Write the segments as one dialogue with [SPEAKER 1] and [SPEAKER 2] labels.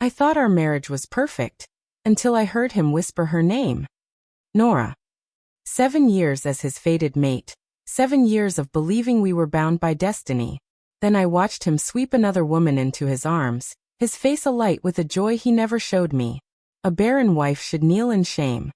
[SPEAKER 1] I thought our marriage was perfect, until I heard him whisper her name. Nora. 7 years as his fated mate. 7 years of believing we were bound by destiny. Then I watched him sweep another woman into his arms, his face alight with a joy he never showed me. A barren wife should kneel in shame.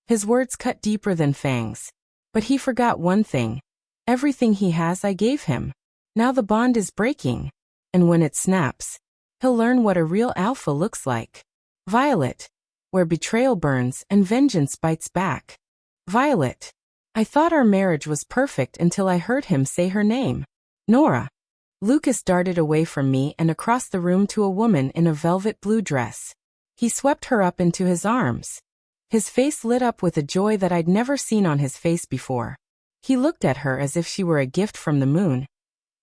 [SPEAKER 1] His words cut deeper than fangs. But he forgot one thing. Everything he has I gave him. Now the bond is breaking. And when it snaps, he'll learn what a real alpha looks like. Violet. Where betrayal burns and vengeance bites back. Violet. I thought our marriage was perfect until I heard him say her name. Nora. Lucas darted away from me and across the room to a woman in a velvet blue dress. He swept her up into his arms. His face lit up with a joy that I'd never seen on his face before. He looked at her as if she were a gift from the moon.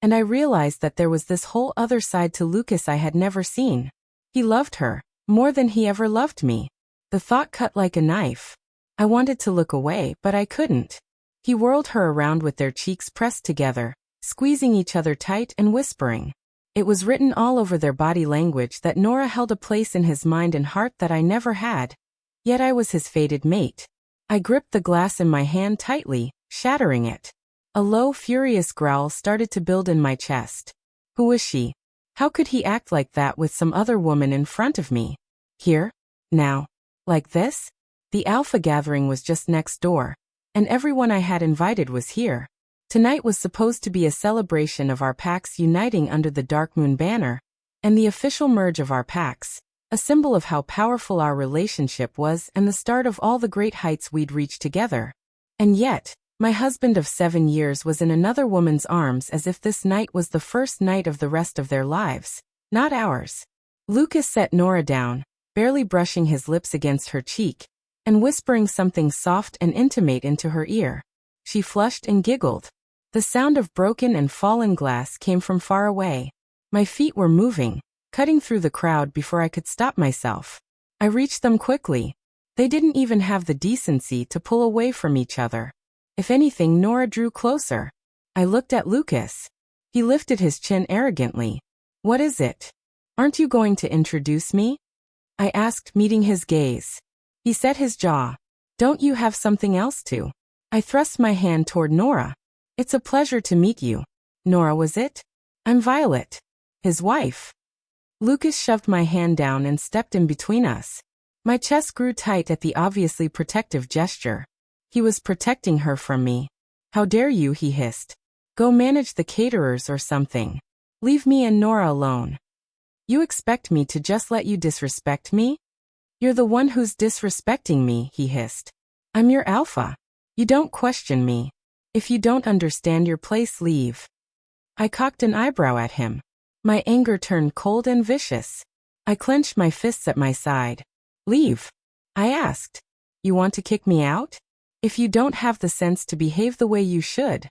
[SPEAKER 1] And I realized that there was this whole other side to Lucas I had never seen. He loved her, more than he ever loved me. The thought cut like a knife. I wanted to look away, but I couldn't. He whirled her around with their cheeks pressed together, squeezing each other tight and whispering. It was written all over their body language that Nora held a place in his mind and heart that I never had. Yet I was his fated mate. I gripped the glass in my hand tightly, shattering it. A low, furious growl started to build in my chest. Who was she? How could he act like that with some other woman in front of me? Here? Now? Like this? The Alpha gathering was just next door, and everyone I had invited was here. Tonight was supposed to be a celebration of our packs uniting under the Dark Moon banner, and the official merge of our packs, a symbol of how powerful our relationship was and the start of all the great heights we'd reach together. And yet, my husband of 7 years was in another woman's arms as if this night was the first night of the rest of their lives, not ours. Lucas set Nora down, barely brushing his lips against her cheek, and whispering something soft and intimate into her ear. She flushed and giggled. The sound of broken and fallen glass came from far away. My feet were moving, cutting through the crowd before I could stop myself. I reached them quickly. They didn't even have the decency to pull away from each other. If anything, Nora drew closer. I looked at Lucas. He lifted his chin arrogantly. What is it? Aren't you going to introduce me? I asked, meeting his gaze. He set his jaw. Don't you have something else to? I thrust my hand toward Nora. It's a pleasure to meet you. Nora, was it? I'm Violet. His wife. Lucas shoved my hand down and stepped in between us. My chest grew tight at the obviously protective gesture. He was protecting her from me. How dare you, he hissed. Go manage the caterers or something. Leave me and Nora alone. You expect me to just let you disrespect me? You're the one who's disrespecting me, he hissed. I'm your alpha. You don't question me. If you don't understand your place, leave. I cocked an eyebrow at him. My anger turned cold and vicious. I clenched my fists at my side. Leave? I asked. You want to kick me out? If you don't have the sense to behave the way you should.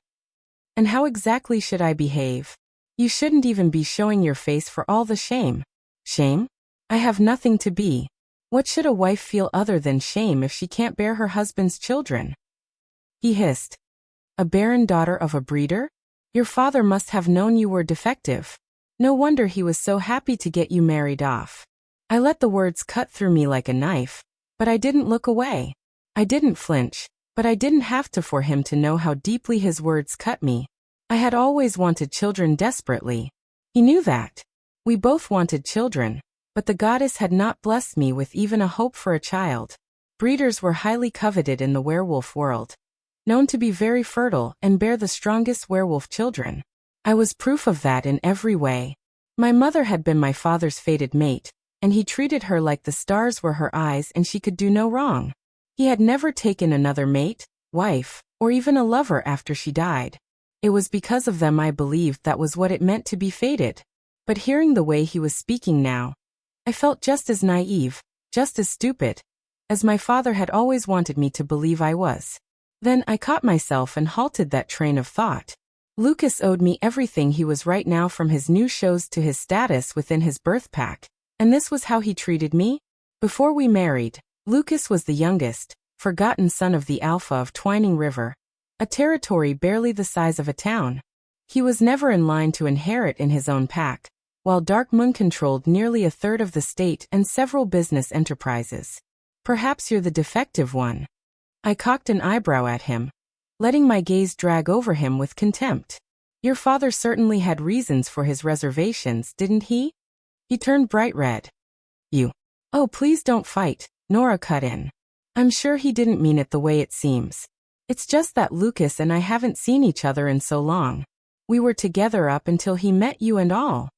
[SPEAKER 1] And how exactly should I behave? You shouldn't even be showing your face for all the shame. Shame? I have nothing to be. What should a wife feel other than shame if she can't bear her husband's children? He hissed. A barren daughter of a breeder? Your father must have known you were defective. No wonder he was so happy to get you married off. I let the words cut through me like a knife, but I didn't look away. I didn't flinch, but I didn't have to for him to know how deeply his words cut me. I had always wanted children desperately. He knew that. We both wanted children, but the goddess had not blessed me with even a hope for a child. Breeders were highly coveted in the werewolf world, known to be very fertile and bear the strongest werewolf children. I was proof of that in every way. My mother had been my father's fated mate, and he treated her like the stars were her eyes and she could do no wrong. He had never taken another mate, wife, or even a lover after she died. It was because of them I believed that was what it meant to be fated. But hearing the way he was speaking now, I felt just as naive, just as stupid, as my father had always wanted me to believe I was. Then I caught myself and halted that train of thought. Lucas owed me everything he was right now, from his new shows to his status within his birth pack, and this was how he treated me? Before we married, Lucas was the youngest, forgotten son of the Alpha of Twining River, a territory barely the size of a town. He was never in line to inherit in his own pack, while Dark Moon controlled nearly a third of the state and several business enterprises. Perhaps you're the defective one. I cocked an eyebrow at him, letting my gaze drag over him with contempt. Your father certainly had reasons for his reservations, didn't he? He turned bright red. You. Oh, please don't fight, Nora cut in. I'm sure he didn't mean it the way it seems. It's just that Lucas and I haven't seen each other in so long. We were together up until he met you and all.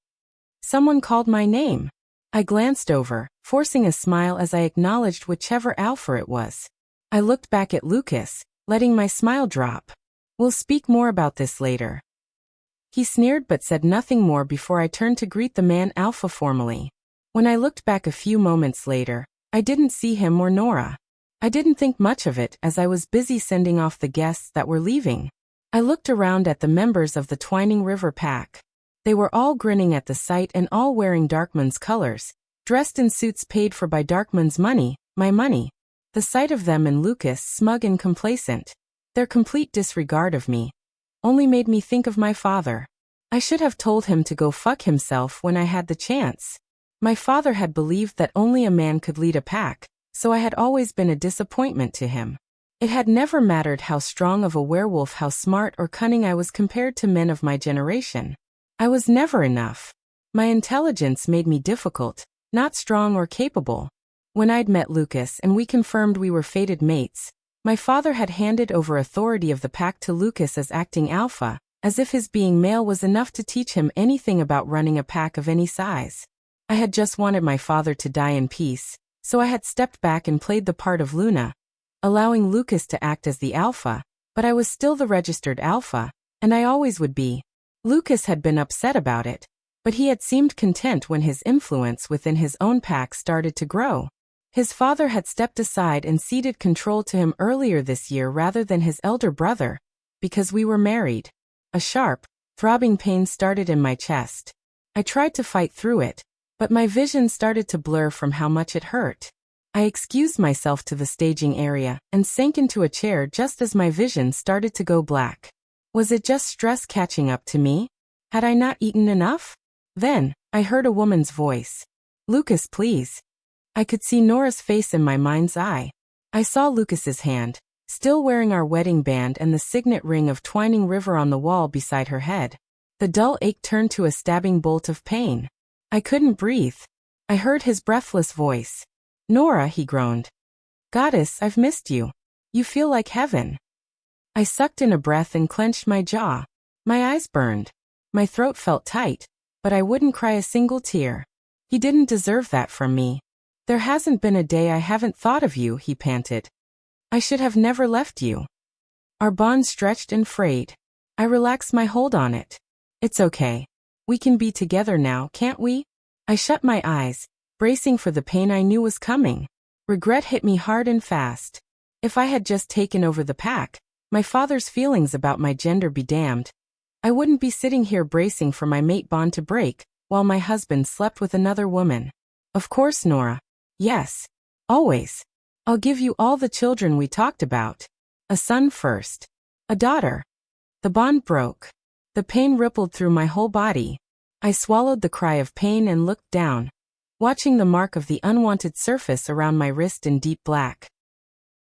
[SPEAKER 1] Someone called my name. I glanced over, forcing a smile as I acknowledged whichever alpha it was. I looked back at Lucas, letting my smile drop. We'll speak more about this later. He sneered but said nothing more before I turned to greet the man alpha formally. When I looked back a few moments later, I didn't see him or Nora. I didn't think much of it as I was busy sending off the guests that were leaving. I looked around at the members of the Twining River pack. They were all grinning at the sight and all wearing Darkmoon's colors, dressed in suits paid for by Darkmoon's money, my money. The sight of them and Lucas smug and complacent, their complete disregard of me, only made me think of my father. I should have told him to go fuck himself when I had the chance. My father had believed that only a man could lead a pack, so I had always been a disappointment to him. It had never mattered how strong of a werewolf, how smart or cunning I was compared to men of my generation. I was never enough. My intelligence made me difficult, not strong or capable. When I'd met Lucas and we confirmed we were fated mates, my father had handed over authority of the pack to Lucas as acting alpha, as if his being male was enough to teach him anything about running a pack of any size. I had just wanted my father to die in peace, so I had stepped back and played the part of Luna, allowing Lucas to act as the alpha, but I was still the registered alpha, and I always would be. Lucas had been upset about it, but he had seemed content when his influence within his own pack started to grow. His father had stepped aside and ceded control to him earlier this year rather than his elder brother, because we were married. A sharp, throbbing pain started in my chest. I tried to fight through it, but my vision started to blur from how much it hurt. I excused myself to the staging area and sank into a chair just as my vision started to go black. Was it just stress catching up to me? Had I not eaten enough? Then, I heard a woman's voice. Lucas, please. I could see Nora's face in my mind's eye. I saw Lucas's hand, still wearing our wedding band and the signet ring of Twining River on the wall beside her head. The dull ache turned to a stabbing bolt of pain. I couldn't breathe. I heard his breathless voice. Nora, he groaned. Goddess, I've missed you. You feel like heaven. I sucked in a breath and clenched my jaw. My eyes burned. My throat felt tight, but I wouldn't cry a single tear. He didn't deserve that from me. There hasn't been a day I haven't thought of you, he panted. I should have never left you. Our bond stretched and frayed. I relaxed my hold on it. It's okay. We can be together now, can't we? I shut my eyes, bracing for the pain I knew was coming. Regret hit me hard and fast. If I had just taken over the pack, my father's feelings about my gender be damned. I wouldn't be sitting here bracing for my mate bond to break, while my husband slept with another woman. Of course, Nora. Yes. Always. I'll give you all the children we talked about. A son first. A daughter. The bond broke. The pain rippled through my whole body. I swallowed the cry of pain and looked down, watching the mark of the unwanted surface around my wrist in deep black.